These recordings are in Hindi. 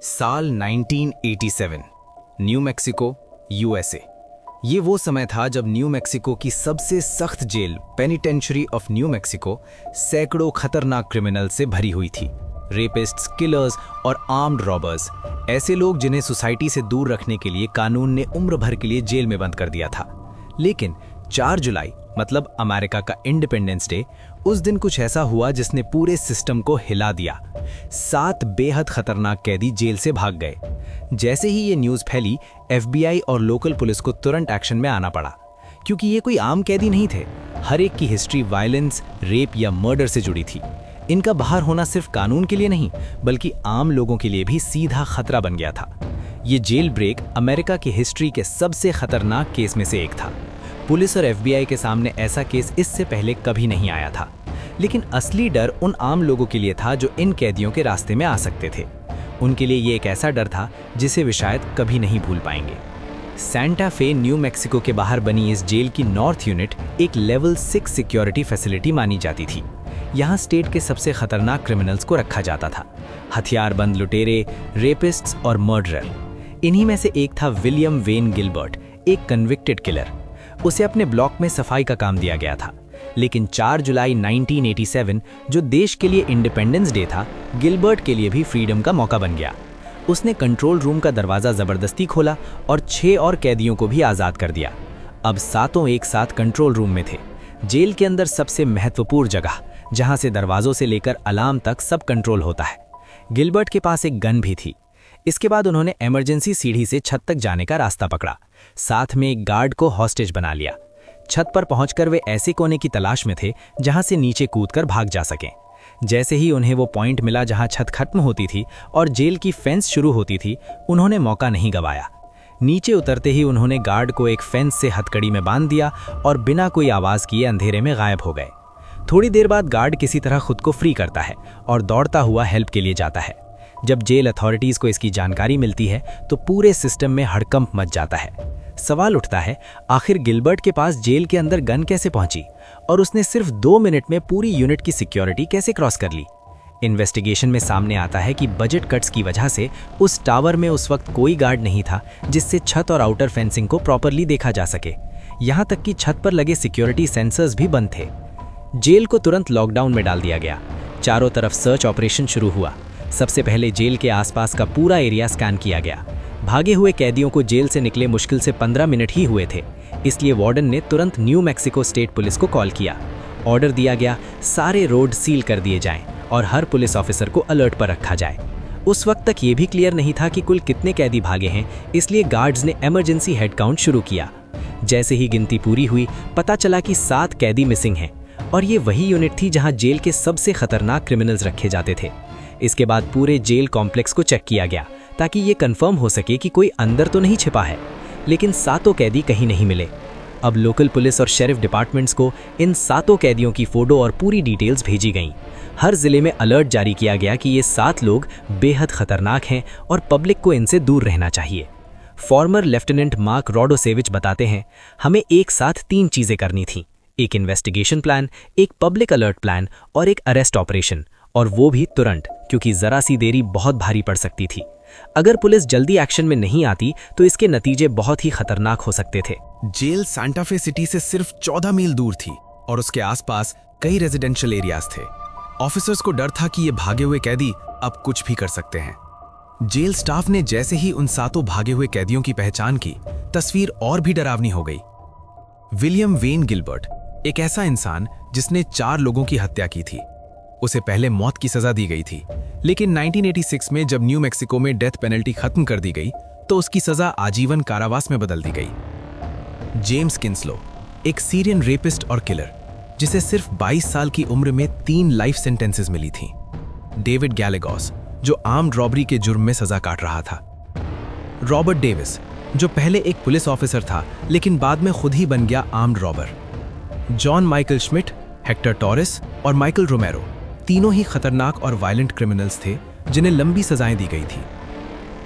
साल 1987, न्यू मैक्सिको, यूएसए। ये वो समय था जब न्यू मैक्सिको की सबसे सख्त जेल पेनिटेंशरी ऑफ न्यू मैक्सिको सैकड़ों खतरनाक क्रिमिनल से भरी हुई थी। रेपिस्ट्स, किलर्स और आर्म्ड रॉबर्स, ऐसे लोग जिन्हें सोसाइटी से दूर रखने के लिए कानून ने उम्र भर के लिए जेल में बंद कर दिया था। लेकिन 4 जुलाई मतलब अमेरिका का इंडिपेंडेंस डे, उस दिन कुछ ऐसा हुआ जिसने पूरे सिस्टम को हिला दिया। 7 बेहद खतरनाक कैदी जेल से भाग गए। जैसे ही ये न्यूज़ फैली, FBI और लोकल पुलिस को तुरंत एक्शन में आना पड़ा, क्योंकि ये कोई आम कैदी नहीं थे। हर एक की हिस्ट्री वायलेंस, रेप या मर्डर से जुड़ी थी। इनका बाहर होना सिर्फ कानून के लिए नहीं, बल्कि आम लोगों के लिए भी सीधा खतरा बन गया था। ये जेल ब्रेक अमेरिका की हिस्ट्री के सबसे खतरनाक केस में से एक था। पुलिस और FBI के सामने ऐसा केस इससे पहले कभी नहीं आया था। लेकिन असली डर उन आम लोगों के लिए था जो इन कैदियों के रास्ते में आ सकते थे। उनके लिए ये एक ऐसा डर था जिसे वे शायद कभी नहीं भूल पाएंगे। सैंटा फे, न्यू मैक्सिको के बाहर बनी इस जेल की नॉर्थ यूनिट एक लेवल 6 सिक्योरिटी फैसिलिटी मानी जाती थी। यहाँ स्टेट के सबसे खतरनाक क्रिमिनल्स को रखा जाता था, हथियारबंद लुटेरे, रेपिस्ट्स और मर्डरर। इन्हीं में से एक था विलियम वेन गिलबर्ट, एक कन्विक्टेड किलर। उसे अपने ब्लॉक में सफाई का काम दिया गया था। लेकिन 4 जुलाई 1987, जो देश के लिए इंडिपेंडेंस डे था, गिलबर्ट के लिए भी फ्रीडम का मौका बन गया। उसने कंट्रोल रूम का दरवाज़ा ज़बरदस्ती खोला और 6 और कैदियों को भी आज़ाद कर दिया। अब सातों एक साथ कंट्रोल रूम में थे, जेल के अंदर सबसे महत्वपूर्ण जगह, जहां से दरवाज़ों से लेकर अलार्म तक सब कंट्रोल होता है। गिलबर्ट के पास एक गन भी थी। इसके बाद उन्होंने इमरजेंसी सीढ़ी से छत तक जाने का रास्ता पकड़ा। साथ में एक गार्ड को हॉस्टेज बना लिया। छत पर पहुंचकर वे ऐसे कोने की तलाश में थे जहां से नीचे कूदकर भाग जा सकें। जैसे ही उन्हें वो पॉइंट मिला जहां छत खत्म होती थी और जेल की फेंस शुरू होती थी, उन्होंने मौका नहीं गंवाया। नीचे उतरते ही उन्होंने गार्ड को एक फेंस से हथकड़ी में बांध दिया और बिना कोई आवाज़ किए अंधेरे में गायब हो गए। थोड़ी देर बाद गार्ड किसी तरह खुद को फ्री करता है और दौड़ता हुआ हेल्प के लिए जाता है। जब जेल अथॉरिटीज़ को इसकी जानकारी मिलती है तो पूरे सिस्टम में हड़कंप मच जाता है। सवाल उठता है, आखिर गिलबर्ट के पास जेल के अंदर गन कैसे पहुंची और उसने सिर्फ 2 मिनट में पूरी यूनिट की सिक्योरिटी कैसे क्रॉस कर ली? इन्वेस्टिगेशन में सामने आता है कि बजट कट्स की वजह से उस टावर में उस वक्त कोई गार्ड नहीं था जिससे छत और आउटर फेंसिंग को प्रॉपरली देखा जा सके। यहाँ तक कि छत पर लगे सिक्योरिटी सेंसर्स भी बंद थे। जेल को तुरंत लॉकडाउन में डाल दिया गया। चारों तरफ सर्च ऑपरेशन शुरू हुआ। सबसे पहले जेल के आसपास का पूरा एरिया स्कैन किया गया। भागे हुए कैदियों को जेल से निकले मुश्किल से 15 मिनट ही हुए थे, इसलिए वार्डन ने तुरंत न्यू मैक्सिको स्टेट पुलिस को कॉल किया। ऑर्डर दिया गया, सारे रोड सील कर दिए जाएं और हर पुलिस ऑफिसर को अलर्ट पर रखा जाए। उस वक्त तक ये भी क्लियर नहीं था कि कुल कितने कैदी भागे हैं, इसलिए गार्ड्स ने इमरजेंसी हेड काउंट शुरू किया। जैसे ही गिनती पूरी हुई, पता चला कि 7 कैदी मिसिंग हैं और ये वही यूनिट थी जहाँ जेल के सबसे खतरनाक क्रिमिनल्स रखे जाते थे। इसके बाद पूरे जेल कॉम्प्लेक्स को चेक किया गया ताकि ये कंफर्म हो सके कि कोई अंदर तो नहीं छिपा है, लेकिन 7 कैदी कहीं नहीं मिले। अब लोकल पुलिस और शेरिफ डिपार्टमेंट्स को इन 7 कैदियों की फोटो और पूरी डिटेल्स भेजी गईं। हर जिले में अलर्ट जारी किया गया कि ये 7 लोग बेहद खतरनाक हैं और पब्लिक को इनसे दूर रहना चाहिए। फॉर्मर लेफ्टिनेंट मार्क रोडोसेविच बताते हैं, हमें एक साथ 3 चीज़ें करनी थीं, एक इन्वेस्टिगेशन प्लान, एक पब्लिक अलर्ट प्लान और एक अरेस्ट ऑपरेशन, और वो भी तुरंत, क्योंकि ज़रा सी देरी बहुत भारी पड़ सकती थी। अगर पुलिस जल्दी एक्शन में नहीं आती तो इसके नतीजे बहुत ही खतरनाक हो सकते थे। जेल सांता फे सिटी से सिर्फ 14 मील दूर थी और उसके आसपास कई रेजिडेंशियल एरियाज थे। ऑफिसर्स को डर था कि ये भागे हुए कैदी अब कुछ भी कर सकते हैं। जेल स्टाफ ने जैसे ही उन 7 भागे हुए कैदियों की पहचान की, तस्वीर और भी डरावनी हो गई। विलियम वेन गिलबर्ट, एक ऐसा इंसान जिसने 4 लोगों की हत्या की थी। उसे पहले मौत की सजा दी गई थी, लेकिन 1986 में जब न्यू मैक्सिको में डेथ पेनल्टी खत्म कर दी गई तो उसकी सजा आजीवन कारावास में बदल दी गई। जेम्स किन्सलो, एक सीरियन रेपिस्ट और किलर, जिसे सिर्फ 22 साल की उम्र में 3 लाइफ सेंटेंसेस मिली थीं। डेविड गैलेगॉस, जो आर्म्ड रॉबरी के जुर्म में सजा काट रहा था। रॉबर्ट डेविस, जो पहले एक पुलिस ऑफिसर था लेकिन बाद में खुद ही बन गया armed robber. John Michael Schmidt, Hector Taurus और माइकल रोमेरो, तीनों ही खतरनाक और वायलेंट क्रिमिनल्स थे जिन्हें लंबी सजाएं दी गई थी।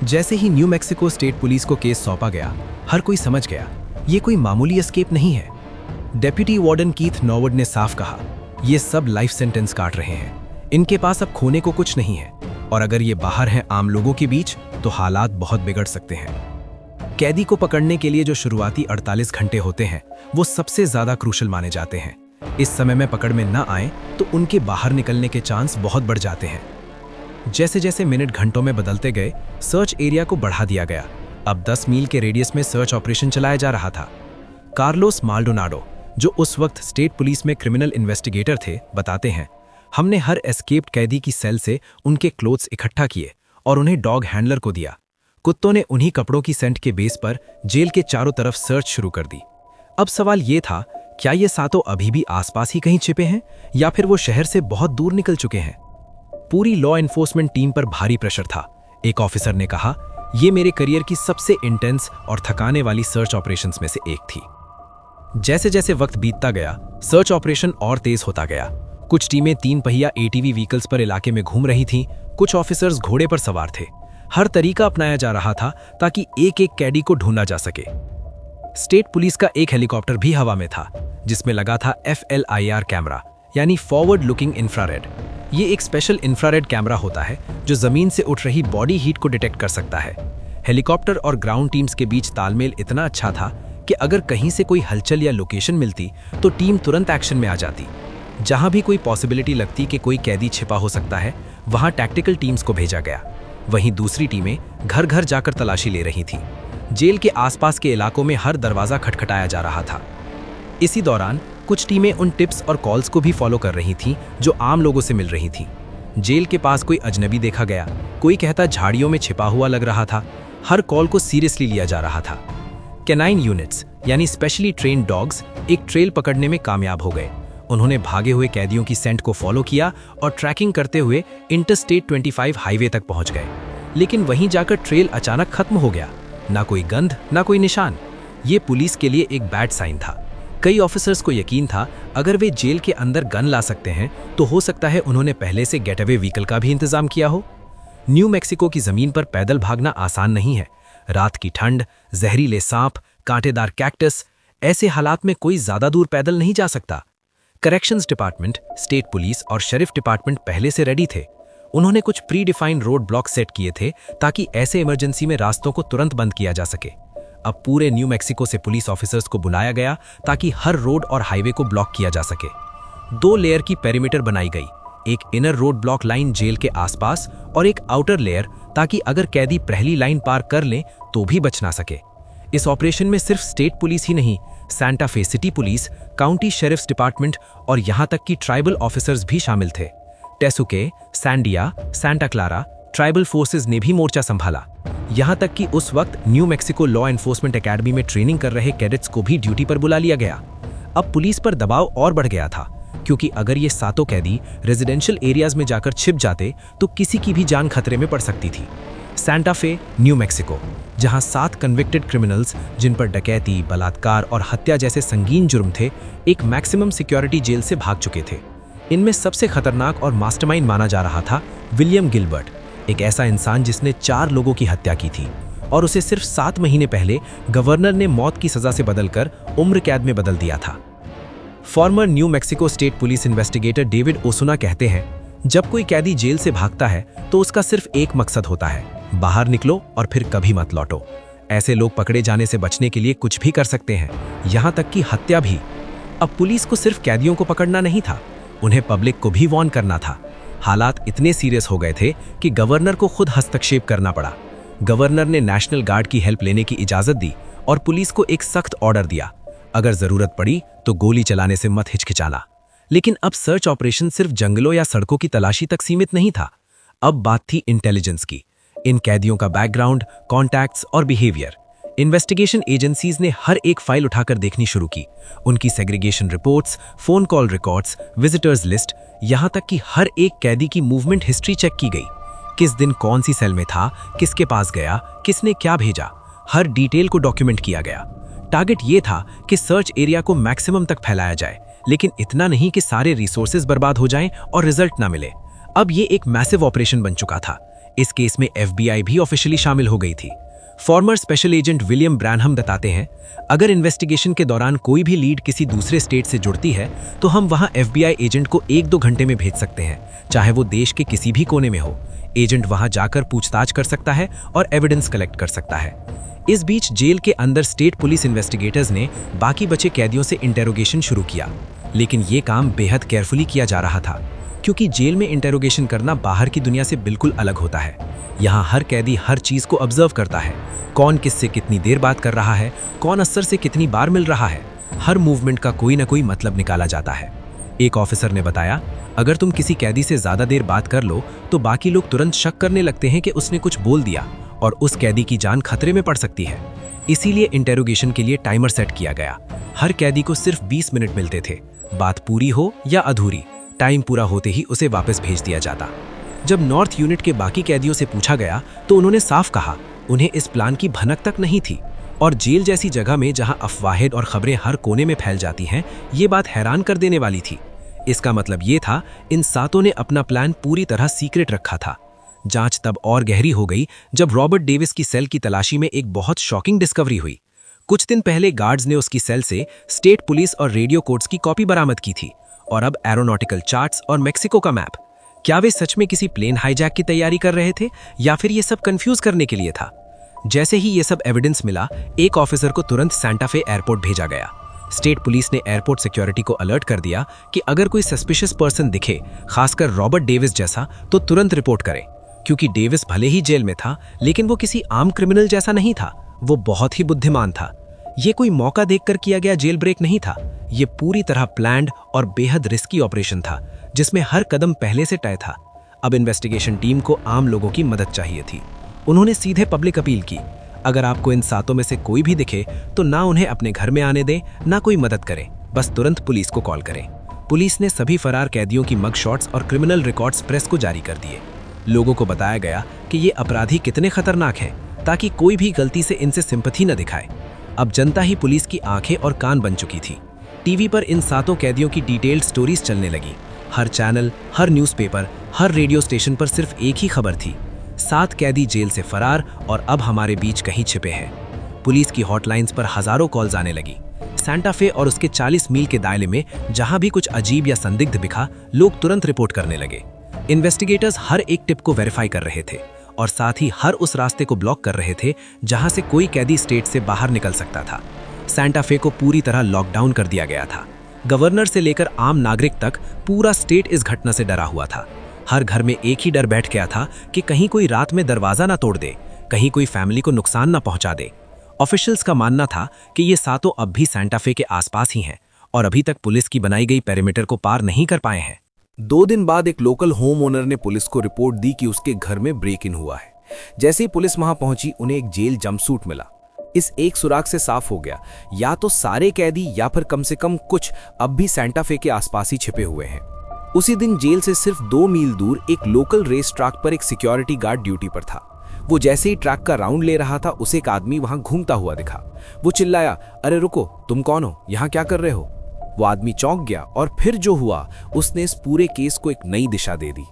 जैसे ही न्यू मैक्सिको स्टेट पुलिस को केस सौंपा गया, हर कोई समझ गया ये कोई मामूली एस्केप नहीं है। डेप्यूटी वार्डन कीथ नॉवर्ड ने साफ कहा, ये सब लाइफ सेंटेंस काट रहे हैं, इनके पास अब खोने को कुछ नहीं है। और अगर ये बाहर हैं आम लोगों के बीच तो हालात बहुत बिगड़ सकते हैं। कैदी को पकड़ने के लिए जो शुरुआती 48 घंटे होते हैं वो सबसे ज्यादा क्रूशल माने जाते हैं। इस समय में पकड़ में न आए तो उनके बाहर निकलने के चांस बहुत बढ़ जाते हैं। जैसे जैसे मिनट घंटों में बदलते गए, सर्च एरिया को बढ़ा दिया गया। अब 10 मील के रेडियस में सर्च ऑपरेशन चलाया जा रहा था। कार्लोस माल्डोनाडो, जो उस वक्त स्टेट पुलिस में क्रिमिनल इन्वेस्टिगेटर थे, बताते हैं, हमने हर एस्केप्ड कैदी की सेल से उनके क्लोथ्स इकट्ठा किए और उन्हें डॉग हैंडलर को दिया। कुत्तों ने उन्हीं कपड़ों की सेंट के बेस पर जेल के चारों तरफ सर्च शुरू कर दी। अब सवाल ये था, क्या ये सातों अभी भी आसपास ही कहीं छिपे हैं या फिर वो शहर से बहुत दूर निकल चुके हैं? पूरी लॉ एनफोर्समेंट टीम पर भारी प्रेशर था। एक ऑफिसर ने कहा, ये मेरे करियर की सबसे इंटेंस और थकाने वाली सर्च ऑपरेशंस में से एक थी। जैसे जैसे वक्त बीतता गया, सर्च ऑपरेशन और तेज होता गया। कुछ टीमें 3 पहिया ATV व्हीकल्स पर इलाके में घूम रही थीं, कुछ ऑफिसर्स घोड़े पर सवार थे। हर तरीका अपनाया जा रहा था ताकि एक एक कैदी को ढूंढा जा सके। स्टेट पुलिस का एक हेलीकॉप्टर भी हवा में था, जिसमें लगा था FLIR कैमरा, यानी फॉरवर्ड लुकिंग इंफ्रारेड। ये एक स्पेशल इंफ्रारेड कैमरा होता है जो जमीन से उठ रही बॉडी हीट को डिटेक्ट कर सकता है। हेलीकॉप्टर और ग्राउंड टीम्स के बीच तालमेल इतना अच्छा था कि अगर कहीं से कोई हलचल या लोकेशन मिलती तो टीम तुरंत एक्शन में आ जाती। जहां भी कोई पॉसिबिलिटी लगती कि कोई कैदी छिपा हो सकता है, वहां टैक्टिकल टीम्स को भेजा गया। वहीं दूसरी टीमें घर घर जाकर तलाशी ले रही थीं। जेल के आसपास के इलाकों में हर दरवाजा खटखटाया जा रहा था। इसी दौरान कुछ टीमें उन टिप्स और कॉल्स को भी फॉलो कर रही थीं जो आम लोगों से मिल रही थीं। जेल के पास कोई अजनबी देखा गया, कोई कहता झाड़ियों में छिपा हुआ लग रहा था। हर कॉल को सीरियसली लिया जा रहा था। कैनाइन यूनिट्स यानी स्पेशली ट्रेन्ड डॉग्स एक ट्रेल पकड़ने में कामयाब हो गए। उन्होंने भागे हुए कैदियों की सेंट को फॉलो किया और ट्रैकिंग करते हुए इंटरस्टेट 25 हाईवे तक पहुंच गए। लेकिन वहीं जाकर ट्रेल अचानक खत्म हो गया। ना कोई गंध, ना कोई निशान। ये पुलिस के लिए एक बैड साइन था। कई ऑफिसर्स को यकीन था, अगर वे जेल के अंदर गन ला सकते हैं तो हो सकता है उन्होंने पहले से गेटअवे व्हीकल का भी इंतजाम किया हो। न्यू मैक्सिको की जमीन पर पैदल भागना आसान नहीं है। रात की ठंड, जहरीले सांप, कांटेदार कैक्टस, ऐसे हालात में कोई ज्यादा दूर पैदल नहीं जा सकता। करेक्शंस डिपार्टमेंट, स्टेट पुलिस और शेरिफ डिपार्टमेंट पहले से रेडी थे। उन्होंने कुछ pre defined road block set किए थे ताकि ऐसे इमरजेंसी में रास्तों को तुरंत बंद किया जा सके। अब पूरे न्यू मैक्सिको से पुलिस ऑफिसर्स को बुलाया गया ताकि हर रोड और हाईवे को ब्लॉक किया जा सके। 2 लेयर की पेरीमीटर बनाई गई, एक inner road block line jail के आसपास और एक आउटर लेयर, ताकि अगर कैदी पहली लाइन पार कर लें तो भी बच ना सके। इस ऑपरेशन में सिर्फ स्टेट पुलिस ही नहीं, Santa Fe City Police, County Sheriff's Department और यहां तक कि ट्राइबल ऑफिसर्स भी शामिल थे। Tesuque, Sandia, Santa Clara tribal forces ने भी मोर्चा संभाला। यहां तक कि उस वक्त New Mexico Law Enforcement Academy में ट्रेनिंग कर रहे कैडेट्स को भी ड्यूटी पर बुला लिया गया। अब पुलिस पर दबाव और बढ़ गया था, क्योंकि अगर ये सातों कैदी रेजिडेंशियल एरियाज में जाकर छिप जाते तो किसी की भी जान खतरे में पड़ सकती थी। सांता फे, न्यू मैक्सिको, जहां 7 कन्विक्टेड क्रिमिनल्स, जिन पर डकैती, बलात्कार और हत्या जैसे संगीन जुर्म थे, एक मैक्सिमम सिक्योरिटी जेल से भाग चुके थे। इनमें सबसे खतरनाक और मास्टरमाइंड माना जा रहा था विलियम गिलबर्ट, एक ऐसा इंसान जिसने 4 लोगों की हत्या की थी और उसे सिर्फ 7 महीने पहले गवर्नर ने मौत की सजा से बदलकर उम्र कैद में बदल दिया था। Former New Mexico State Police investigator David Osuna कहते हैं, जब कोई कैदी जेल से भागता है तो उसका सिर्फ एक मकसद होता है, बाहर निकलो और फिर कभी मत लौटो। ऐसे लोग पकड़े जाने से बचने के लिए कुछ भी कर सकते हैं, यहां तक कि हत्या भी। अब पुलिस को सिर्फ कैदियों को पकड़ना नहीं था, उन्हें पब्लिक को भी वार्न करना था। हालात इतने सीरियस हो गए थे कि गवर्नर को खुद हस्तक्षेप करना पड़ा। गवर्नर ने नेशनल गार्ड की हेल्प लेने की इजाजत दी और पुलिस को एक सख्त ऑर्डर दिया, अगर जरूरत पड़ी तो गोली चलाने से मत हिचकिचाना। लेकिन अब सर्च ऑपरेशन सिर्फ जंगलों या सड़कों की तलाशी तक सीमित नहीं था। अब बात थी इंटेलिजेंस की, इन कैदियों का बैकग्राउंड, कॉन्टैक्ट्स और बिहेवियर। इन्वेस्टिगेशन एजेंसीज ने हर एक फाइल उठाकर देखनी शुरू की, उनकी segregation reports, phone call records, visitors list, यहां तक कि हर एक कैदी की मूवमेंट हिस्ट्री चेक की गई। किस दिन कौन सी सेल में था, किसके पास गया, किसने क्या भेजा, हर डिटेल को डॉक्यूमेंट किया गया। टारगेट ये था कि सर्च एरिया को मैक्सिमम तक फैलाया जाए, लेकिन इतना नहीं कि सारे रिसोर्सेज बर्बाद हो जाएं और रिजल्ट ना मिले। अब ये एक मैसिव ऑपरेशन बन चुका था। इस केस में FBI भी ऑफिशियली शामिल हो गई थी। Farmer special agent William Branham बताते हैं, अगर इन्वेस्टिगेशन के दौरान कोई भी लीड किसी दूसरे स्टेट से जुड़ती है तो हम वहां FBI एजेंट को 1-2 घंटे में भेज सकते हैं, चाहे वो देश के किसी भी कोने में हो। एजेंट वहां जाकर पूछताछ कर सकता है और एविडेंस कलेक्ट कर सकता है। इस बीच जेल के अंदर स्टेट पुलिस इन्वेस्टिगेटर्स ने बाकी बचे कैदियों से इंटेरोगेशन शुरू किया, लेकिन ये काम बेहद केयरफुली किया जा रहा था, क्योंकि जेल में इंटेरोगेशन करना बाहर की दुनिया से बिल्कुल अलग होता है। यहाँ हर कैदी हर चीज को ऑब्जर्व करता है, कौन किससे कितनी देर बात कर रहा है, कौन अफसर से कितनी बार मिल रहा है, हर मूवमेंट का कोई ना कोई मतलब निकाला जाता है। एक ऑफिसर ने बताया, अगर तुम किसी कैदी से ज्यादा देर बात कर लो तो बाकी लोग तुरंत शक करने लगते हैं कि उसने कुछ बोल दिया और उस कैदी की जान खतरे में पड़ सकती है। इसीलिए इंटेरोगेशन के लिए टाइमर सेट किया गया। हर कैदी को सिर्फ 20 मिनट मिलते थे, बात पूरी हो या अधूरी, टाइम पूरा होते ही उसे वापस भेज दिया जाता। जब नॉर्थ यूनिट के बाकी कैदियों से पूछा गया तो उन्होंने साफ कहा उन्हें इस प्लान की भनक तक नहीं थी, और जेल जैसी जगह में जहां अफवाहें और खबरें हर कोने में फैल जाती हैं, ये बात हैरान कर देने वाली थी। इसका मतलब ये था इन सातों ने अपना प्लान पूरी तरह सीक्रेट रखा था। जांच तब और गहरी हो गई जब रॉबर्ट डेविस की सेल की तलाशी में एक बहुत शॉकिंग डिस्कवरी हुई। कुछ दिन पहले गार्ड्स ने उसकी सेल से स्टेट पुलिस और रेडियो कोड्स की कॉपी बरामद की थी, और अब एरोनॉटिकल चार्ट्स और मेक्सिको का मैप। क्या वे सच में किसी प्लेन हाईजैक की तैयारी कर रहे थे या फिर ये सब कंफ्यूज करने के लिए था? जैसे ही ये सब एविडेंस मिला, एक ऑफिसर को तुरंत सांता फे एयरपोर्ट भेजा गया। स्टेट पुलिस ने एयरपोर्ट सिक्योरिटी को अलर्ट कर दिया कि अगर कोई सस्पिशियस पर्सन दिखे, खासकर रॉबर्ट डेविस जैसा, तो तुरंत रिपोर्ट करें, क्योंकि डेविस भले ही जेल में था लेकिन वो किसी आम क्रिमिनल जैसा नहीं था। वो बहुत ही बुद्धिमान था। ये कोई मौका देखकर किया गया जेल ब्रेक नहीं था, ये पूरी तरह प्लान्ड और बेहद रिस्की ऑपरेशन था, जिसमें हर कदम पहले से तय था। अब इन्वेस्टिगेशन टीम को आम लोगों की मदद चाहिए थी। उन्होंने सीधे पब्लिक अपील की, अगर आपको इन सातों में से कोई भी दिखे तो ना उन्हें अपने घर में आने दें, ना कोई मदद करें, बस तुरंत पुलिस को कॉल करें। पुलिस ने सभी फरार कैदियों की मग शॉट्स और क्रिमिनल रिकॉर्ड्स प्रेस को जारी कर दिए। लोगों को बताया गया कि ये अपराधी कितने खतरनाक हैं, ताकि कोई भी गलती से इनसे सिंपैथी न दिखाए। अब जनता ही पुलिस की आंखें और कान बन चुकी थी। टीवी पर इन सातों कैदियों की डिटेल्ड स्टोरीज चलने लगी। हर चैनल, हर न्यूज़पेपर, हर रेडियो स्टेशन पर सिर्फ एक ही खबर थी, 7 कैदी जेल से फरार और अब हमारे बीच कहीं छिपे हैं। पुलिस की हॉटलाइंस पर हजारों कॉल्स आने लगी। सांता फे और उसके 40 मील के दायरे में जहां भी कुछ अजीब या संदिग्ध दिखा, लोग तुरंत रिपोर्ट करने लगे। इन्वेस्टिगेटर्स हर एक टिप को वेरीफाई कर रहे थे और साथ ही हर उस रास्ते को ब्लॉक कर रहे थे जहां से कोई कैदी स्टेट से बाहर निकल सकता था। सांता फे को पूरी तरह लॉकडाउन कर दिया गया था। गवर्नर से लेकर आम नागरिक तक पूरा स्टेट इस घटना से डरा हुआ था। हर घर में एक ही डर बैठ गया था कि कहीं कोई रात में दरवाजा ना तोड़ दे, कहीं कोई फैमिली को नुकसान ना पहुंचा दे। ऑफिशियल्स का मानना था कि ये सातों अब भी सांता फे के आसपास ही हैं और अभी तक पुलिस की बनाई गई पेरिमीटर को पार नहीं कर पाए हैं। 2 दिन बाद एक लोकल होम ओनर ने पुलिस को रिपोर्ट दी कि उसके घर में ब्रेक इन हुआ है। जैसे ही पुलिस वहां पहुंची, उन्हें एक जेल जंपसूट मिला। इस एक सुराग से साफ हो गया, या तो सारे कैदी या फिर कम से कम कुछ अब भी सांता फे के आसपास ही छिपे हुए हैं। उसी दिन जेल से सिर्फ 2 मील दूर एक लोकल रेस ट्रैक पर एक सिक्योरिटी गार्ड ड्यूटी पर था। वो जैसे ही ट्रैक का राउंड ले रहा था, उसे एक आदमी वहां घूमता हुआ दिखा। वो चिल्लाया, अरे रुको, तुम कौन हो, यहाँ क्या कर रहे हो? वो आदमी चौंक गया और फिर जो हुआ, उसने इस पूरे केस को एक नई दिशा दे दी।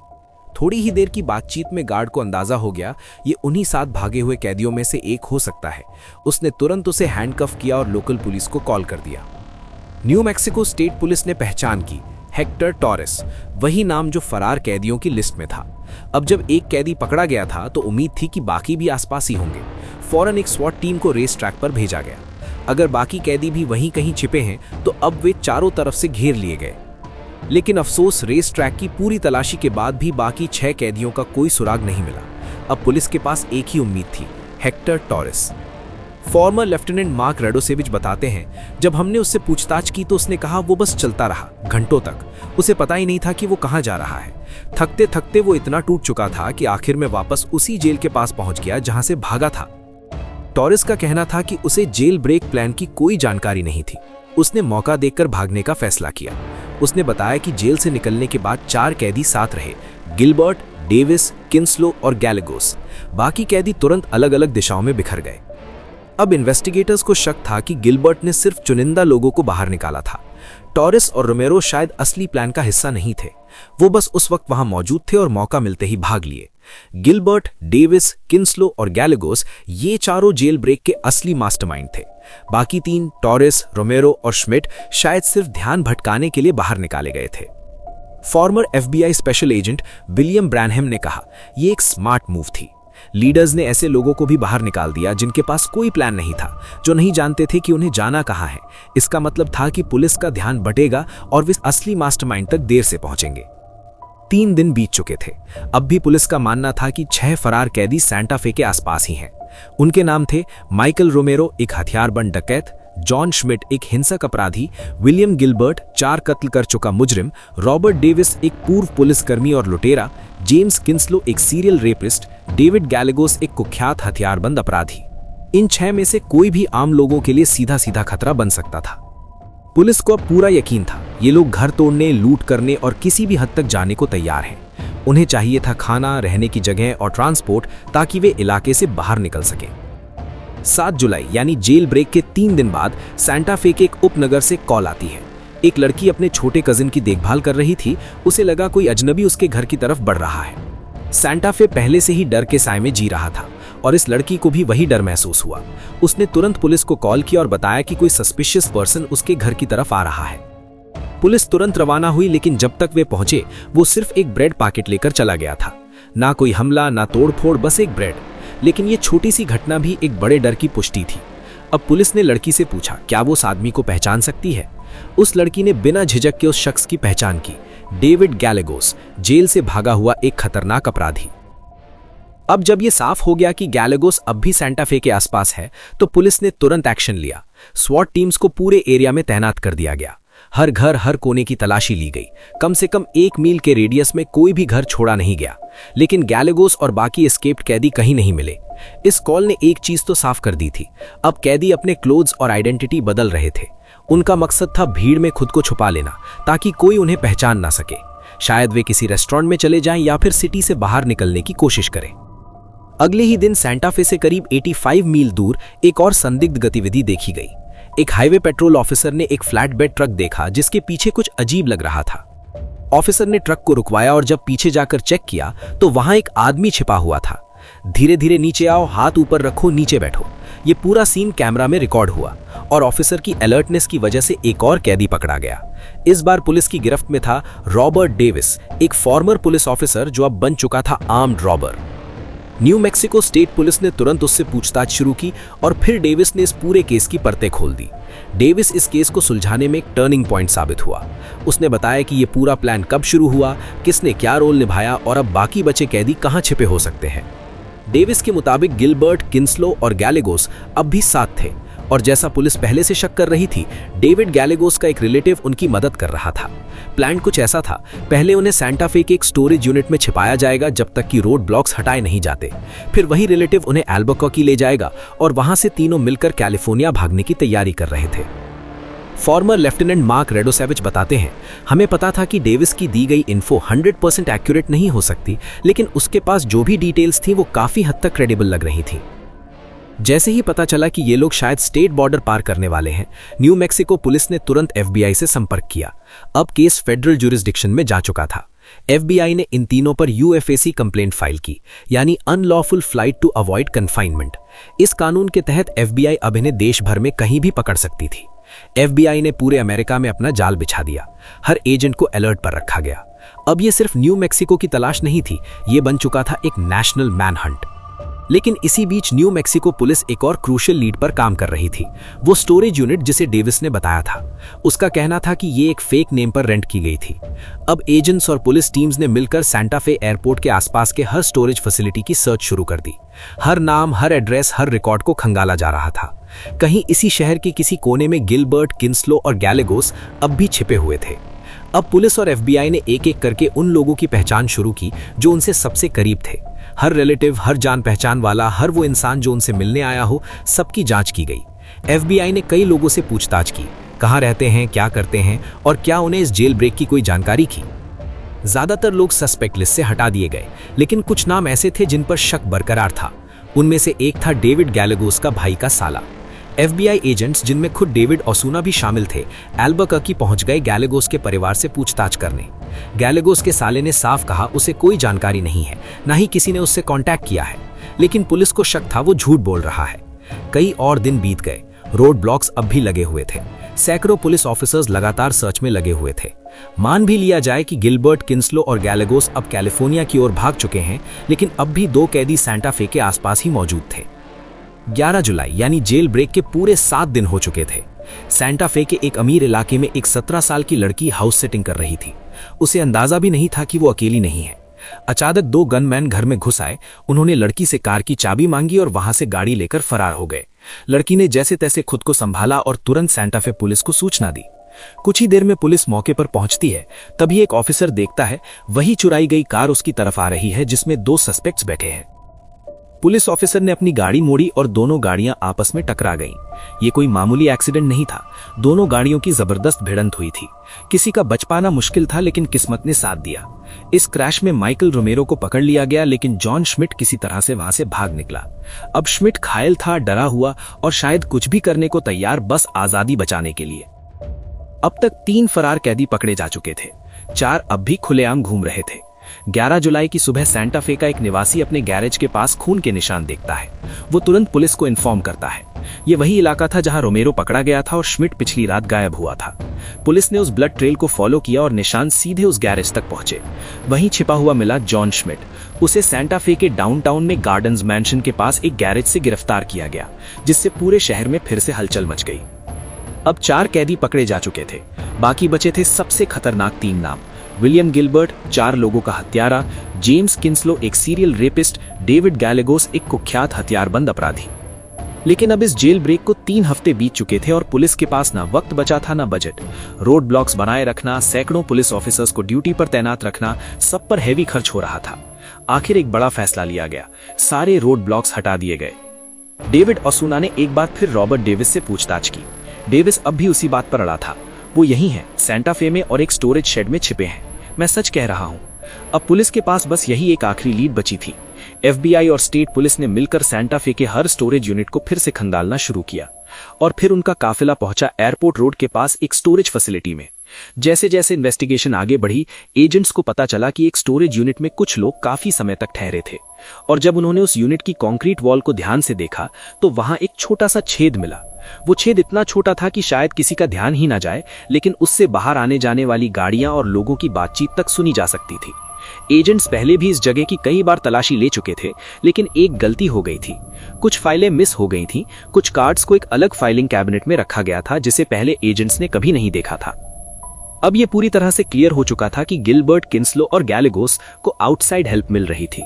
थोड़ी ही देर की बातचीत में गार्ड को अंदाजा हो गया ये उन्हीं 7 भागे हुए कैदियों में से एक हो सकता है। उसने तुरंत उसे हैंडकफ किया और लोकल पुलिस को कॉल कर दिया। न्यू मैक्सिको स्टेट पुलिस ने पहचान की, हेक्टर टॉरेस, वही नाम जो फरार कैदियों की लिस्ट में था। अब जब एक कैदी पकड़ा गया था तो उम्मीद थी कि बाकी भी आसपास ही होंगे। फौरन एक स्वॉट टीम को रेस ट्रैक पर भेजा गया। अगर बाकी कैदी भी वहीं कहीं छिपे हैं तो अब वे चारों तरफ से घेर लिए गए। लेकिन अफसोस, रेस ट्रैक की पूरी तलाशी के बाद भी बाकी 6 कैदियों का कोई सुराग नहीं मिला। अब पुलिस के पास एक ही उम्मीद थी, Hector Torres. Former lieutenant Mark Radosevich बताते हैं, जब हमने उससे पूछताछ की तो उसने कहा वो बस चलता रहा घंटों तक। उसे पता ही नहीं था कि वो कहाँ जा रहा है। थकते थकते वो इतना टूट चुका था कि आखिर में वापस उसी जेल के पास पहुंच गया जहां से भागा था। टॉरेस का कहना था कि उसे जेल ब्रेक प्लान की कोई जानकारी नहीं थी। उसने मौका देखकर भागने का फैसला किया। उसने बताया कि जेल से निकलने के बाद 4 कैदी साथ रहे, गिलबर्ट, डेविस, किंसलो और गैलेगोस। बाकी कैदी तुरंत अलग अलग दिशाओं में बिखर गए। अब इन्वेस्टिगेटर्स को शक था कि गिलबर्ट ने सिर्फ चुनिंदा लोगों को बाहर निकाला था। टॉरेस और रोमेरो शायद असली प्लान का हिस्सा नहीं थे। वो बस उस वक्त वहां मौजूद थे और मौका मिलते ही भाग लिए। गिलबर्ट, डेविस, किंसलो और गैलेगोस, ये चारों जेल ब्रेक के असली मास्टरमाइंड थे। बाकी 3, टॉरेस, रोमेरो और श्मिट, शायद सिर्फ ध्यान भटकाने के लिए बाहर निकाले गए थे। Farmer FBI special agent William Branham ने कहा, यह एक स्मार्ट मूव थी। लीडर्स ने ऐसे लोगों को भी बाहर निकाल दिया जिनके पास कोई प्लान नहीं था, जो नहीं जानते थे कि उन्हें जाना कहां है। इसका मतलब था कि पुलिस का ध्यान बटेगा और वे असली मास्टरमाइंड तक देर से पहुंचेंगे। 3 दिन बीत चुके थे। अब भी पुलिस का मानना था कि 6 फरार कैदी सैंटा फे के आसपास ही हैं। उनके नाम थे माइकल रोमेरो, एक हथियारबंद डकैत, जॉन श्मिट, एक हिंसक अपराधी, विलियम गिलबर्ट, 4 कत्ल कर चुका मुजरिम, रॉबर्ट डेविस, एक पूर्व पुलिसकर्मी और लुटेरा, जेम्स किंसलो, एक सीरियल रेपिस्ट, डेविड गैलेगोस, एक कुख्यात हथियारबंद अपराधी। इन 6 में से कोई भी आम लोगों के लिए सीधा सीधा खतरा बन सकता था। पुलिस को अब पूरा यकीन था, ये लोग घर तोड़ने, लूट करने और किसी भी हद तक जाने को तैयार हैं। उन्हें चाहिए था खाना, रहने की जगह और ट्रांसपोर्ट, ताकि वे इलाके से बाहर निकल सकें। 7 जुलाई यानी जेल ब्रेक के 3 दिन बाद सैंटा फे के एक उपनगर से कॉल आती है। एक लड़की अपने छोटे कजिन की देखभाल कर रही थी। उसे लगा कोई अजनबी उसके घर की तरफ बढ़ रहा है। सैंटा फे पहले से ही डर के साए में जी रहा था और इस लड़की को भी वही डर महसूस हुआ। उसने तुरंत पुलिस को कॉल किया और बताया कि कोई सस्पिशियस पर्सन उसके घर की तरफ आ रहा है। पुलिस तुरंत रवाना हुई, लेकिन जब तक वे पहुंचे वो सिर्फ एक ब्रेड पैकेट लेकर चला गया था। ना कोई हमला, ना तोड़फोड़, बस एक ब्रेड। लेकिन ये छोटी सी घटना भी एक बड़े डर की पुष्टि थी। अब पुलिस ने लड़की से पूछा, क्या वो उस आदमी को पहचान सकती है? उस लड़की ने बिना झिझक के उस शख्स की पहचान की, डेविड गैलेगोस, जेल से भागा हुआ एक खतरनाक अपराधी। अब जब यह साफ हो गया कि गैलेगोस अब भी सैंटा फे के आसपास है, तो पुलिस ने तुरंत एक्शन लिया। स्वॉट टीम्स को पूरे एरिया में तैनात कर दिया गया। हर घर, हर कोने की तलाशी ली गई। कम से कम 1 मील के रेडियस में कोई भी घर छोड़ा नहीं गया। लेकिन गैलेगोस और बाकी एस्केप्ड कैदी कहीं नहीं मिले। इस कॉल ने एक चीज तो साफ कर दी थी, अब कैदी अपने क्लोथ्स और आइडेंटिटी बदल रहे थे। उनका मकसद था भीड़ में खुद को छुपा लेना, ताकि कोई उन्हें पहचान ना सके। शायद वे किसी रेस्टोरेंट में चले जाएं या फिर सिटी से बाहर निकलने की कोशिश करें। अगले ही दिन सैंटा फे से करीब 85 मील दूर एक और संदिग्ध गतिविधि देखी गई। एक हाईवे पेट्रोल ऑफिसर ने एक फ्लैट बेड ट्रक देखा जिसके पीछे कुछ अजीब लग रहा था। ऑफिसर ने ट्रक को रुकवाया और जब पीछे जाकर चेक किया तो वहां एक आदमी छिपा हुआ था। धीरे धीरे नीचे आओ, हाथ ऊपर रखो, नीचे बैठो। ये पूरा सीन कैमरा में रिकॉर्ड हुआ और ऑफिसर की अलर्टनेस की वजह से एक और कैदी पकड़ा गया। इस बार पुलिस की गिरफ्त में था रॉबर्ट डेविस, एक फॉर्मर पुलिस ऑफिसर जो अब बन चुका था armed robber. New Mexico State police ने तुरंत उससे पूछताछ शुरू की और फिर डेविस ने इस पूरे केस की परतें खोल दी। डेविस इस केस को सुलझाने में एक टर्निंग पॉइंट साबित हुआ। उसने बताया कि यह पूरा प्लान कब शुरू हुआ, किसने क्या रोल निभाया और अब बाकी बचे कैदी कहां छिपे हो सकते हैं। डेविस के मुताबिक गिलबर्ट, किंसलो और गैलेगोस अब भी साथ थे और जैसा पुलिस पहले से शक कर रही थी, डेविड गैलेगोस का एक रिलेटिव उनकी मदद कर रहा था। प्लान कुछ ऐसा था, पहले उन्हें सैंटा फे के एक स्टोरेज यूनिट में छिपाया जाएगा जब तक कि रोड ब्लॉक्स हटाए नहीं जाते। फिर वही रिलेटिव उन्हें अल्बुकर्क ले जाएगा और वहां से तीनों मिलकर कैलिफोर्निया भागने की तैयारी कर रहे थे। फॉर्मर लेफ्टिनेंट मार्क रेडोसेविच बताते हैं, हमें पता था कि डेविस की दी गई इन्फो 100% एक्यूरेट नहीं हो सकती, लेकिन उसके पास जो भी डिटेल्स थी वो काफी हद तक क्रेडिबल लग रही थी। जैसे ही पता चला कि ये लोग शायद स्टेट बॉर्डर पार करने वाले हैं, न्यू मैक्सिको पुलिस ने तुरंत FBI से संपर्क किया। अब केस फेडरल ज्यूरिसडिक्शन में जा चुका था। FBI ने इन तीनों पर UFAC कंप्लेंट फाइल की, यानी unlawful flight to avoid confinement. इस कानून के तहत FBI अब इन्हें देश भर में कहीं भी पकड़ सकती थी। FBI ने पूरे अमेरिका में अपना जाल बिछा दिया। हर एजेंट को अलर्ट पर रखा गया। अब ये सिर्फ न्यू मैक्सिको की तलाश नहीं थी, ये बन चुका था एक नेशनल मैनहंट। लेकिन इसी बीच न्यू मैक्सिको पुलिस एक और क्रूशियल लीड पर काम कर रही थी, वो स्टोरेज यूनिट जिसे डेविस ने बताया था। उसका कहना था कि ये एक फेक नेम पर रेंट की गई थी। अब एजेंट्स और पुलिस टीम्स ने मिलकर सैंटा फे एयरपोर्ट के आसपास के हर स्टोरेज फैसिलिटी की सर्च शुरू कर दी। हर नाम, हर एड्रेस, हर रिकॉर्ड को खंगाला जा रहा था। कहीं इसी शहर के किसी कोने में गिलबर्ट, किंसलो और गैलेगोस अब भी छिपे हुए थे। अब पुलिस और FBI ने एक एक करके उन लोगों की पहचान शुरू की जो उनसे सबसे करीब थे। हर रिलेटिव, हर जान पहचान वाला, हर वो इंसान जो उनसे मिलने आया हो, सबकी जांच की गई। FBI ने कई लोगों से पूछताछ की, कहाँ रहते हैं, क्या करते हैं और क्या उन्हें इस जेल ब्रेक की कोई जानकारी थी। ज्यादातर लोग सस्पेक्ट लिस्ट से हटा दिए गए, लेकिन कुछ नाम ऐसे थे जिन पर शक बरकरार था। उनमें से एक था डेविड गैलेगोस का भाई का साला। FBI एजेंट्स, जिनमें खुद डेविड ओसूना भी शामिल थे, अल्बुकर्क पहुंच गए गैलेगोस के परिवार से पूछताछ करने। गैलेगोस के साले ने साफ कहा उसे कोई जानकारी नहीं है, ना ही किसी ने उससे कांटेक्ट किया है। लेकिन पुलिस को शक था वो झूठ बोल रहा है। कई और दिन बीत गए। रोड ब्लॉक्स अब भी लगे हुए थे। सैकड़ों पुलिस ऑफिसर्स लगातार सर्च में लगे हुए थे। मान भी लिया जाए कि गिलबर्ट, किन्सलो और गैलेगोस अब कैलिफोर्निया की ओर भाग चुके हैं, लेकिन अब भी 2 कैदी सेंटा फे के आसपास ही मौजूद थे। 11 जुलाई यानी जेल ब्रेक के पूरे 7 दिन हो चुके थे। सेंटा फे के एक अमीर इलाके में एक 17 साल की लड़की हाउस सेटिंग कर रही थी। उसे अंदाजा भी नहीं था कि वो अकेली नहीं है। अचानक 2 गनमैन घर में घुस आए। उन्होंने लड़की से कार की चाबी मांगी और वहां से गाड़ी लेकर फरार हो गए। लड़की ने जैसे तैसे खुद को संभाला और तुरंत सेंटा फे पुलिस को सूचना दी। कुछ ही देर में पुलिस मौके पर पहुंचती है। तभी एक ऑफिसर देखता है वही चुराई गई कार उसकी तरफ आ रही है जिसमें 2 सस्पेक्ट्स बैठे हैं। पुलिस ऑफिसर ने अपनी गाड़ी मोड़ी और दोनों गाड़ियां आपस में टकरा गईं। ये कोई मामूली एक्सीडेंट नहीं था। दोनों गाड़ियों की जबरदस्त भिड़ंत हुई थी। किसी का बच पाना मुश्किल था, लेकिन किस्मत ने साथ दिया। इस क्रैश में माइकल रोमेरो को पकड़ लिया गया, लेकिन जॉन श्मिट किसी तरह से वहां से भाग निकला। अब श्मिट घायल था, डरा हुआ और शायद कुछ भी करने को तैयार, बस आजादी बचाने के लिए। अब तक 3 फरार कैदी पकड़े जा चुके थे। 4 अब भी खुलेआम घूम रहे थे। 11 जुलाई की सुबह सेंटा फे का एक निवासी अपने गैरेज के पास खून के निशान देखता है। वो तुरंत पुलिस को इन्फॉर्म करता है। ये वही इलाका था जहां रोमेरो पकड़ा गया था और श्मिट पिछली रात गायब हुआ था। पुलिस ने उस ब्लड ट्रेल को फॉलो किया और निशान सीधे उस गैरेज तक पहुंचे। वहीं छिपा हुआ मिला जॉन श्मिट। उसे सेंटा फे के डाउनटाउन में गार्डन्स मैंशन के पास एक गैरेज से गिरफ्तार किया गया, जिससे पूरे शहर में फिर से हलचल मच गई। अब 4 कैदी पकड़े जा चुके थे। बाकी बचे थे सबसे खतरनाक 3 नाम। विलियम गिलबर्ट, 4 लोगों का हत्यारा, जेम्स किन्सलो, एक सीरियल रेपिस्ट, डेविड गैलेगोस, एक कुख्यात हथियारबंद अपराधी। लेकिन अब इस जेल ब्रेक को 3 हफ्ते बीत चुके थे और पुलिस के पास ना वक्त बचा था ना बजट। रोड ब्लॉक्स बनाए रखना, सैकड़ों पुलिस ऑफिसर्स को ड्यूटी पर तैनात रखना, सब पर हैवी खर्च हो रहा था। आखिर एक बड़ा फैसला लिया गया। सारे रोड ब्लॉक्स हटा दिए गए। डेविड ओसूना ने एक बार फिर रॉबर्ट डेविस से पूछताछ की। डेविस अब भी उसी बात पर अड़ा था। वो यही है, सेंटा फे में और एक स्टोरेज शेड में छिपे हैं। मैं सच कह रहा हूं। अब पुलिस के पास बस यही एक आखिरी लीड बची थी। FBI और स्टेट पुलिस ने मिलकर सेंटा फे के हर स्टोरेज यूनिट को फिर से खंगालना शुरू किया और फिर उनका काफिला पहुंचा एयरपोर्ट रोड के पास एक स्टोरेज फैसिलिटी में। जैसे जैसे इन्वेस्टिगेशन आगे बढ़ी, एजेंट्स को पता चला कि एक स्टोरेज यूनिट में कुछ लोग काफी समय तक ठहरे थे और जब उन्होंने उस यूनिट की कंक्रीट वॉल को ध्यान से देखा तो वहां एक छोटा सा छेद मिला। वो छेद इतना छोटा था कि शायद किसी का ध्यान ही ना जाए, लेकिन उससे बाहर आने जाने वाली गाड़ियां और लोगों की बातचीत तक सुनी जा सकती थी। एजेंट्स पहले भी इस जगह की कई बार तलाशी ले चुके थे, लेकिन एक गलती हो गई थी। कुछ फाइलें मिस हो गई थीं, कुछ कार्ड्स को एक अलग फाइलिंग कैबिनेट में रखा गया था जिसे पहले एजेंट्स ने कभी नहीं देखा था। अब यह पूरी तरह से क्लियर हो चुका था कि गिलबर्ट, किन्सलो और गैलेगोस को आउटसाइड हेल्प मिल रही थी।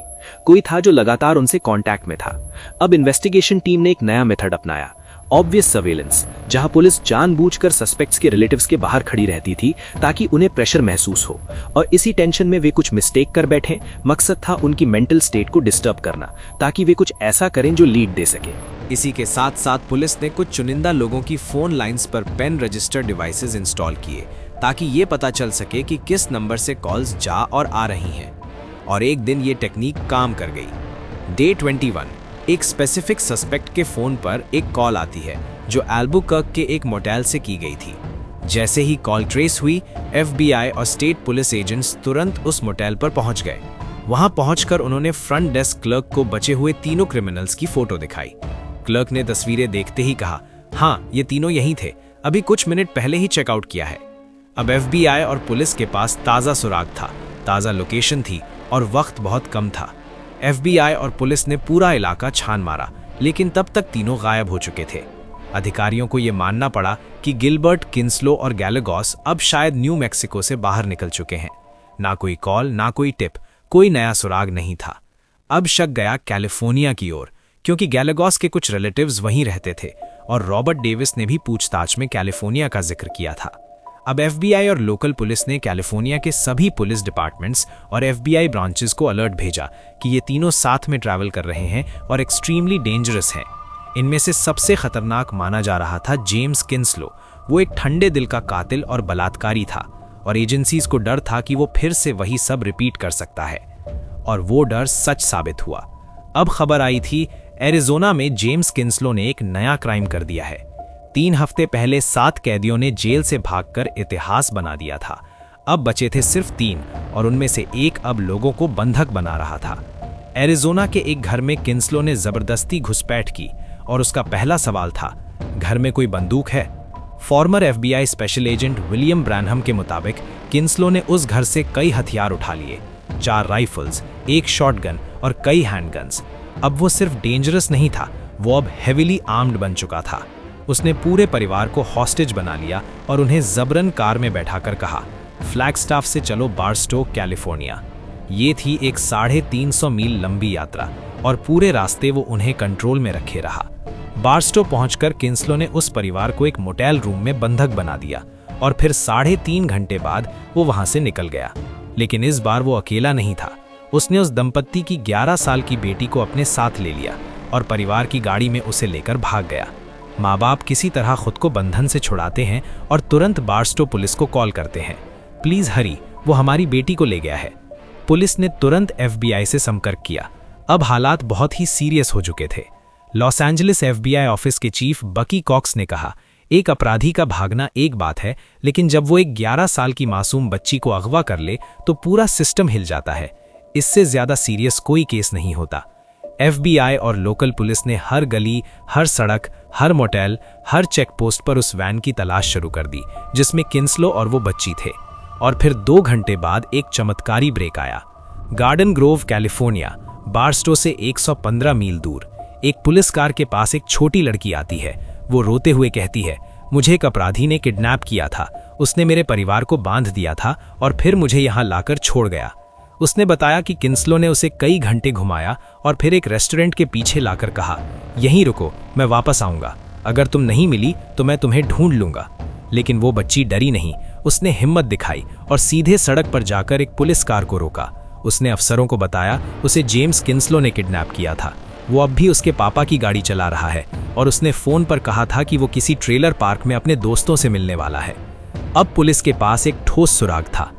कोई था जो लगातार उनसे कांटेक्ट में था। अब इन्वेस्टिगेशन टीम ने एक नया मेथड अपनाया, ऑब्वियस सर्वेलेंस, जहां पुलिस जानबूझकर सस्पेक्ट्स के रिलेटिव्स के बाहर खड़ी रहती थी ताकि उन्हें प्रेशर महसूस हो और इसी टेंशन में वे कुछ मिस्टेक कर बैठे। मकसद था उनकी मेंटल स्टेट को डिस्टर्ब करना ताकि वे कुछ ऐसा करें जो लीड दे सके। इसी के साथ साथ पुलिस ने कुछ चुनिंदा लोगों की फोन लाइंस पर पेन रजिस्टर डिवाइसेस इंस्टॉल किए ताकि ये पता चल सके कि किस नंबर से कॉल्स जा और आ रही हैं। और एक दिन ये टेक्निक काम कर गई। डे 21, एक स्पेसिफिक सस्पेक्ट के फोन पर एक कॉल आती है जो एल्बुकर्क के एक मोटेल से की गई थी। जैसे ही कॉल ट्रेस हुई, FBI और स्टेट पुलिस एजेंट्स तुरंत उस मोटेल पर पहुंच गए। वहां पहुंचकर उन्होंने फ्रंट डेस्क क्लर्क को बचे हुए तीनों क्रिमिनल्स की फोटो दिखाई। क्लर्क ने तस्वीरें देखते ही कहा, हाँ, ये तीनों यही थे, अभी कुछ मिनट पहले ही चेकआउट किया है। अब FBI और पुलिस के पास ताज़ा सुराग था, ताज़ा लोकेशन थी और वक्त बहुत कम था। FBI और पुलिस ने पूरा इलाका छान मारा, लेकिन तब तक तीनों गायब हो चुके थे। अधिकारियों को यह मानना पड़ा कि गिलबर्ट, किन्सलो और गैलेगोस अब शायद न्यू मैक्सिको से बाहर निकल चुके हैं। ना कोई कॉल, ना कोई टिप, कोई नया सुराग नहीं था। अब शक गया कैलिफोर्निया की ओर, क्योंकि गैलेगोस के कुछ रिलेटिव्स वहीं रहते थे और रॉबर्ट डेविस ने भी पूछताछ में कैलिफोर्निया का जिक्र किया था। अब FBI और लोकल पुलिस ने कैलिफोर्निया के सभी पुलिस डिपार्टमेंट्स और FBI ब्रांचेस को अलर्ट भेजा कि ये तीनों साथ में ट्रैवल कर रहे हैं और एक्सट्रीमली डेंजरस हैं। इनमें से सबसे खतरनाक माना जा रहा था जेम्स किन्सलो। वो एक ठंडे दिल का कातिल और बलात्कारी था और एजेंसीज को डर था कि वो फिर से वही सब रिपीट कर सकता है, और वो डर सच साबित हुआ। अब खबर आई थी एरिजोना में जेम्स किन्सलो ने एक नया क्राइम कर दिया है। 3 हफ्ते पहले 7 कैदियों ने जेल से भागकर इतिहास बना दिया था। अब बचे थे सिर्फ 3 और उनमें से एक अब लोगों को बंधक बना रहा था। एरिजोना के एक घर में किन्सलो ने जबरदस्ती घुसपैठ की और उसका पहला सवाल था, घर में कोई बंदूक है? Farmer FBI special agent William Branham के मुताबिक किंसलो ने उस घर से कई हथियार उठा लिए, 4 राइफल्स, 1 शॉटगन और कई हैंडगन्स। अब वो सिर्फ डेंजरस नहीं था, वो अब हेविली आर्म्ड बन चुका था। उसने पूरे परिवार को हॉस्टेज बना लिया और उन्हें जबरन कार में बैठाकर कहा, फ्लैगस्टाफ से चलो बारस्टोक, कैलिफोर्निया। ये थी एक 350 मील लंबी यात्रा और पूरे रास्ते वो उन्हें कंट्रोल में रखे रहा। बारस्टो पहुंचकर किंसलो ने उस परिवार को एक मोटेल रूम में बंधक बना दिया और फिर 3.5 घंटे बाद वो वहां से निकल गया। लेकिन इस बार वो अकेला नहीं था। उसने उस दंपत्ति की 11 साल की बेटी को अपने साथ ले लिया और परिवार की गाड़ी में उसे लेकर भाग गया। माँ बाप किसी तरह खुद को बंधन से छुड़ाते हैं और तुरंत बारस्टो पुलिस को कॉल करते हैं, प्लीज हरी, वो हमारी बेटी को ले गया है। पुलिस ने तुरंत FBI से संपर्क किया। अब हालात बहुत ही सीरियस हो चुके थे। लॉस एंजलिस FBI ऑफिस के चीफ बकी कॉक्स ने कहा, एक अपराधी का भागना एक बात है, लेकिन जब वो एक 11 साल की मासूम बच्ची को अगवा कर ले तो पूरा सिस्टम हिल जाता है। इससे ज्यादा सीरियस कोई केस नहीं होता। FBI और लोकल पुलिस ने हर गली, हर सड़क, हर मोटेल, हर चेक पोस्ट पर उस वैन की तलाश शुरू कर दी जिसमें किंसलो और वो बच्ची थे। और फिर 2 घंटे बाद एक चमत्कारी ब्रेक आया। गार्डन ग्रोव, कैलिफोर्निया, बारस्टो से 115 मील दूर एक पुलिस कार के पास एक छोटी लड़की आती है। वो रोते हुए कहती है, मुझे एक अपराधी ने किडनैप किया था, उसने मेरे परिवार को बांध दिया था और फिर मुझे यहाँ लाकर छोड़ गया। उसने बताया कि किंसलो ने उसे कई घंटे घुमाया और फिर एक रेस्टोरेंट के पीछे लाकर कहा, यहीं रुको, मैं वापस आऊंगा, अगर तुम नहीं मिली तो मैं तुम्हें ढूंढ लूंगा। लेकिन वो बच्ची डरी नहीं, उसने हिम्मत दिखाई और सीधे सड़क पर जाकर एक पुलिस कार को रोका। उसने अफसरों को बताया उसे जेम्स किंसलो ने किडनैप किया था। वो अब भी उसके पापा की गाड़ी चला रहा है और उसने फोन पर कहा था कि वो किसी ट्रेलर पार्क में अपने दोस्तों से मिलने वाला है। अब पुलिस के पास एक ठोस सुराग था।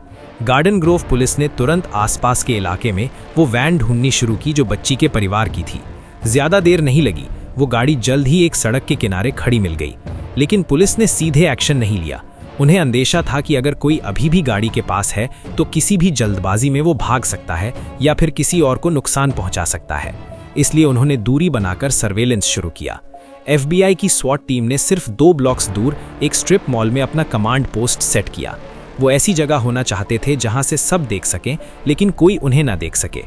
गार्डन ग्रोव पुलिस ने तुरंत आसपास के इलाके में वो वैन ढूंढनी शुरू की जो बच्ची के परिवार की थी। ज्यादा देर नहीं लगी, वो गाड़ी जल्द ही एक सड़क के किनारे खड़ी मिल गई। लेकिन पुलिस ने सीधे एक्शन नहीं लिया। उन्हें अंदेशा था कि अगर कोई अभी भी गाड़ी के पास है तो किसी भी जल्दबाजी में वो भाग सकता है या फिर किसी और को नुकसान पहुंचा सकता है। इसलिए उन्होंने दूरी बनाकर सर्वेलेंस शुरू किया। FBI की SWAT टीम ने सिर्फ 2 ब्लॉक्स दूर एक स्ट्रिप मॉल में अपना कमांड पोस्ट सेट किया। वो ऐसी जगह होना चाहते थे जहां से सब देख सकें लेकिन कोई उन्हें ना देख सके।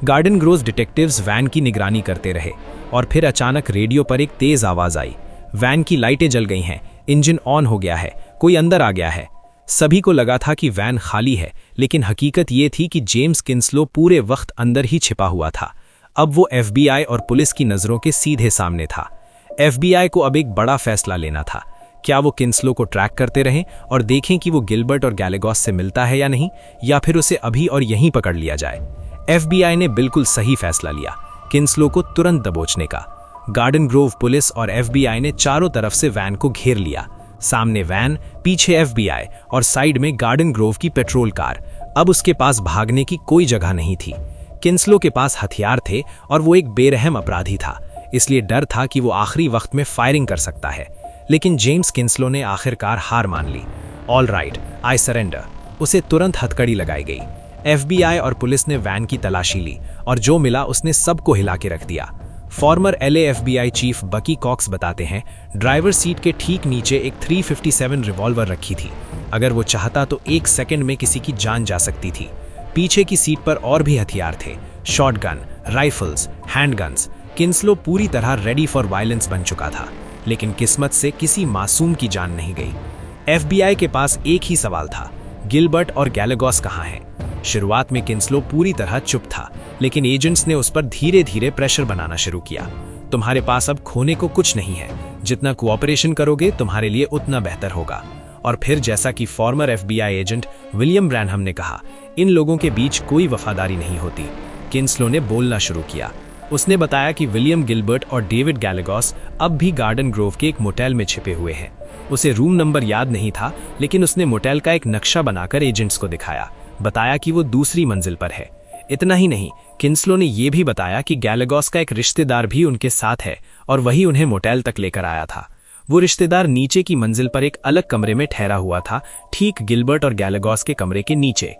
गार्डन ग्रोव डिटेक्टिव्स वैन की निगरानी करते रहे और फिर अचानक रेडियो पर एक तेज आवाज आई, वैन की लाइटें जल गई हैं, इंजन ऑन हो गया है, कोई अंदर आ गया है। सभी को लगा था कि वैन खाली है, लेकिन हकीकत ये थी कि जेम्स किंसलो पूरे वक्त अंदर ही छिपा हुआ था। अब वो FBI और पुलिस की नजरों के सीधे सामने था। FBI को अब एक बड़ा फैसला लेना था। क्या वो किंसलो को ट्रैक करते रहें और देखें कि वो गिलबर्ट और गैलेगॉस से मिलता है या नहीं, या फिर उसे अभी और यहीं पकड़ लिया जाए। FBI ने बिल्कुल सही फैसला लिया, किंसलो को तुरंत दबोचने का। गार्डन ग्रोव पुलिस और FBI ने चारों तरफ से वैन को घेर लिया। सामने वैन, पीछे FBI और साइड में गार्डन ग्रोव की पेट्रोल कार। अब उसके पास भागने की कोई जगह नहीं थी। किंसलो के पास हथियार थे और वो एक बेरहम अपराधी था, इसलिए डर था कि वो आखिरी वक्त में फायरिंग कर सकता है। लेकिन जेम्स किंसलो ने आखिरकार हार मान ली। All right, I surrender. उसे तुरंत हथकड़ी लगाई गई। FBI और पुलिस ने वैन की तलाशी ली और जो मिला उसने सबको हिला के रख दिया। फॉर्मर LA FBI चीफ बकी कॉक्स बताते हैं, ड्राइवर सीट के ठीक नीचे एक 357 रिवॉल्वर रखी थी। अगर वो चाहता तो 1 सेकंड में किसी की जान जा सकती थी। पीछे की सीट पर और भी हथियार थे, शॉटगन, राइफल्स, हैंडगन्स। किंसलो पूरी तरह रेडी फॉर वायलेंस बन चुका था, लेकिन किस्मत से किसी मासूम की जान नहीं गई। FBI के पास एक ही सवाल था, गिलबर्ट और गैलेगॉस कहाँ हैं? शुरुआत में किंसलो पूरी तरह चुप था, लेकिन एजेंट्स ने उस पर धीरे धीरे प्रेशर बनाना शुरू किया। तुम्हारे पास अब खोने को कुछ नहीं है, जितना कोऑपरेशन करोगे तुम्हारे लिए उतना बेहतर होगा। और फिर जैसा कि farmer FBI agent William Branham ने कहा, इन लोगों के बीच कोई वफादारी नहीं होती। किंसलो ने बोलना शुरू किया। उसने बताया कि विलियम गिलबर्ट और डेविड गैलेगॉस अब भी गार्डन ग्रोव के एक मोटेल में छिपे हुए हैं। उसे रूम नंबर याद नहीं था, लेकिन उसने मोटेल का एक नक्शा बनाकर एजेंट्स को दिखाया, बताया कि वो दूसरी मंजिल पर है। इतना ही नहीं, किंसलो ने यह भी बताया कि गैलेगॉस का एक रिश्तेदार भी उनके साथ है और वही उन्हें मोटेल तक लेकर आया था। वो रिश्तेदार नीचे की मंजिल पर एक अलग कमरे में ठहरा हुआ था, ठीक गिलबर्ट और गैलेगॉस के कमरे के नीचे।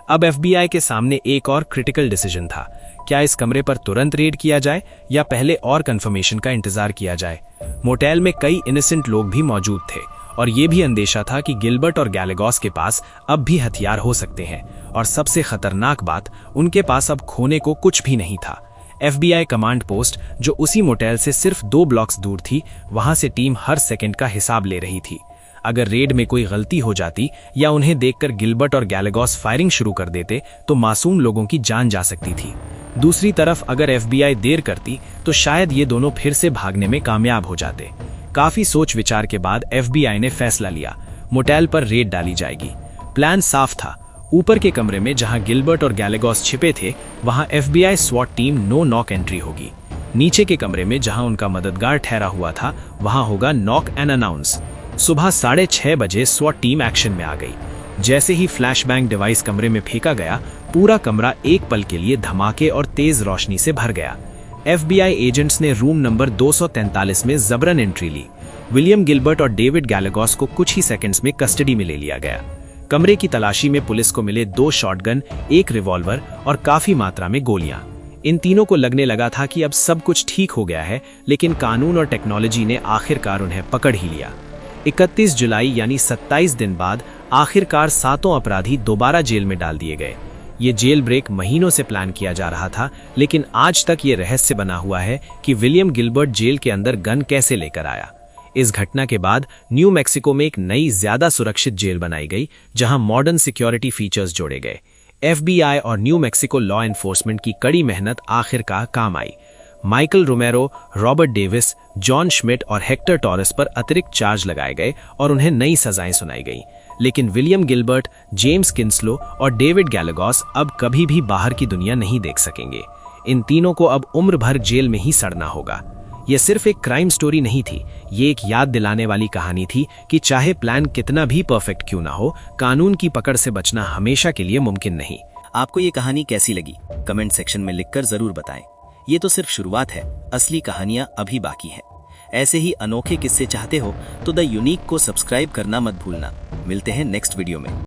अब FBI के सामने एक और क्रिटिकल डिसीजन था, क्या इस कमरे पर तुरंत रेड किया जाए या पहले और कंफर्मेशन का इंतजार किया जाए। मोटेल में कई इनोसेंट लोग भी मौजूद थे और ये भी अंदेशा था कि गिलबर्ट और गैलेगॉस के पास अब भी हथियार हो सकते हैं, और सबसे खतरनाक बात, उनके पास अब खोने को कुछ भी नहीं था। FBI कमांड पोस्ट, जो उसी मोटेल से सिर्फ 2 ब्लॉक्स दूर थी, वहां से टीम हर सेकंड का हिसाब ले रही थी। अगर रेड में कोई गलती हो जाती या उन्हें देखकर गिलबर्ट और गैलेगॉस फायरिंग शुरू कर देते तो मासूम लोगों की जान जा सकती थी। दूसरी तरफ अगर FBI देर करती तो शायद ये दोनों फिर से भागने में कामयाब हो जाते। काफी सोच विचार के बाद FBI ने फैसला लिया, मोटेल पर रेड डाली जाएगी। प्लान साफ था, ऊपर के कमरे में जहां गिलबर्ट और गैलेगॉस छिपे थे वहां FBI SWAT team no knock entry होगी। नीचे के कमरे में जहां उनका मददगार ठहरा हुआ था वहां होगा नॉक एंड अनाउंस। सुबह 6:30 बजे SWAT टीम एक्शन में आ गई। जैसे ही फ्लैशबैंग डिवाइस कमरे में फेंका गया, पूरा कमरा एक पल के लिए धमाके और तेज रोशनी से भर गया। FBI एजेंट्स ने रूम नंबर 243 में जबरन एंट्री ली। विलियम गिलबर्ट और डेविड गैलेगॉस को कुछ ही सेकंड्स में कस्टडी में ले लिया गया। कमरे की तलाशी में पुलिस को मिले 2 शॉटगन, 1 रिवॉल्वर और काफी मात्रा में गोलियां। इन तीनों को लगने लगा था कि अब सब कुछ ठीक हो गया है, लेकिन कानून और टेक्नोलॉजी ने आखिरकार उन्हें पकड़ ही लिया। 31 जुलाई यानी 27 दिन बाद आखिरकार 7 अपराधी दोबारा जेल में डाल दिए गए। ये जेल ब्रेक महीनों से प्लान किया जा रहा था, लेकिन आज तक ये रहस्य बना हुआ है कि विलियम गिलबर्ट जेल के अंदर गन कैसे लेकर आया। इस घटना के बाद न्यू मैक्सिको में एक नई ज्यादा सुरक्षित जेल बनाई गई, जहां मॉडर्न सिक्योरिटी फीचर्स जोड़े गए। FBI और न्यू मैक्सिको लॉ एनफोर्समेंट की कड़ी मेहनत आखिरकार काम आई। Michael Romero, Robert Davis, John Schmidt और हेक्टर टॉरस पर अतिरिक्त चार्ज लगाए गए और उन्हें नई सजाएं सुनाई गई। लेकिन विलियम गिलबर्ट, जेम्स किन्सलो और डेविड गैलेगॉस अब कभी भी बाहर की दुनिया नहीं देख सकेंगे। इन तीनों को अब उम्र भर जेल में ही सड़ना होगा। यह सिर्फ एक क्राइम स्टोरी नहीं थी, ये एक याद दिलाने वाली कहानी थी कि चाहे प्लान कितना भी परफेक्ट क्यों ना हो, कानून की पकड़ से बचना हमेशा के लिए मुमकिन नहीं। आपको ये कहानी कैसी लगी? कमेंट सेक्शन में लिखकर जरूर बताएं। ये तो सिर्फ शुरुआत है, असली कहानियां अभी बाकी हैं। ऐसे ही अनोखे किस्से चाहते हो तो द यूनिक को सब्सक्राइब करना मत भूलना। मिलते हैं नेक्स्ट वीडियो में।